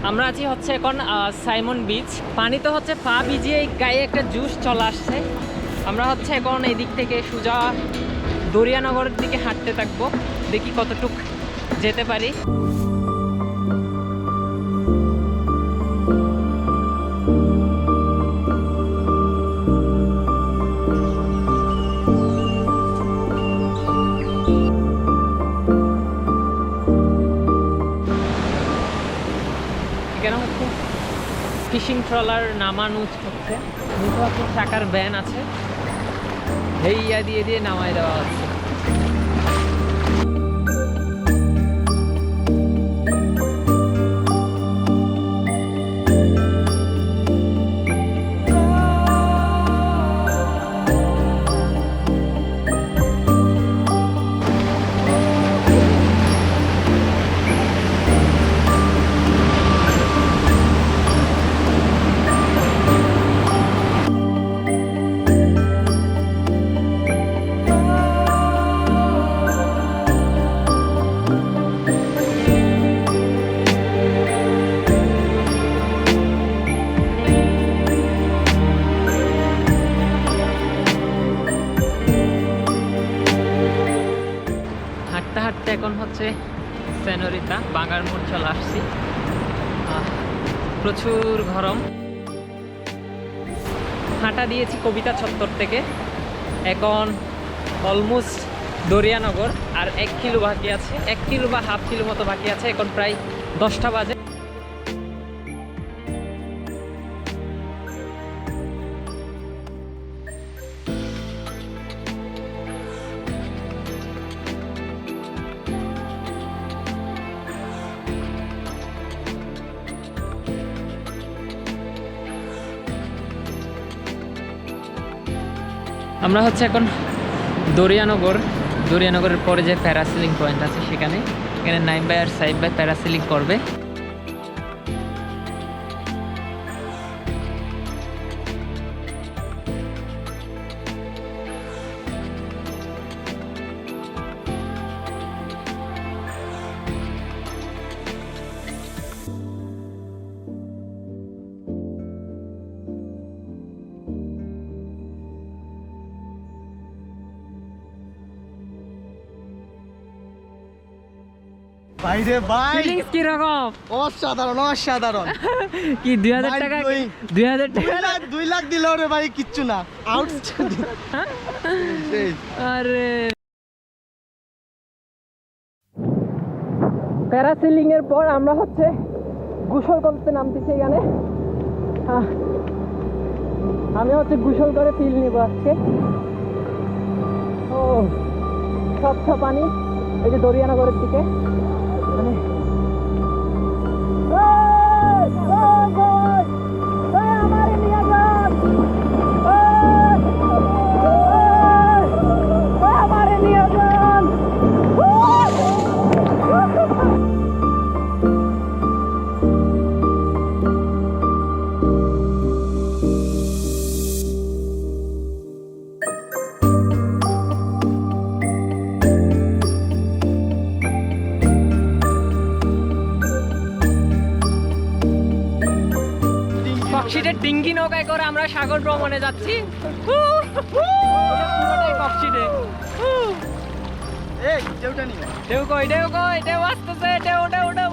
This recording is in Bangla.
আমরা আছি হচ্ছে এখন সাইমন বিচ। পানিতে হচ্ছে পা ভিজিয়ে গায়ে একটা জুস চলে আসছে। আমরা হচ্ছে এখন এই দিক থেকে সোজা দরিয়ানগরের দিকে হাঁটতে থাকবো, দেখি কতটুক যেতে পারি। এখানে হচ্ছে ফিশিং ট্রলার নামানো হচ্ছে, চাকার ভ্যান আছে, হেইয়া দিয়ে দিয়ে নামাই দেওয়া হচ্ছে। এখন হচ্ছে সেনোরিতা বাঙার মোড় চলে আসছি। প্রচুর গরম। হাঁটা দিয়েছি কবিতা চত্বর থেকে, এখন অলমোস্ট দরিয়ানগর। আর 1 কিলো বাকি আছে, 1 কিলো বা হাফ কিলো মতো বাকি আছে। এখন প্রায় 10টা বাজে। আমরা হচ্ছে এখন দরিয়ানগরের পরে যে প্যারাসিলিং পয়েন্ট আছে সেখানে নাইম ভাই আর সাইব ভাই প্যারাসিলিং করবে। বাইরে ভাই ফিলিংস কি রকম? অসাধারণ অসাধারণ। কি 2000 টাকা 2000 টাকা 2 লাখ দিল রে ভাই, কিচ্ছু না। আউটস্ট্যান্ডিং। আরে প্যারাসিলিং এর পর আমরা হচ্ছে গোসল করতে নামতেছি এখানে। আমি হচ্ছে গোসল করে ফিল নিব আজকে। ও স্বচ্ছ পানি, এই যে দরিয়ানগরের দিকে মানে ডিঙ্গি নৌকায় করে আমরা সাগর ভ্রমণে যাচ্ছি। ঢেউ কই ঢেউ আসতেছে, ঢেউ ঢেউ ঢেউ।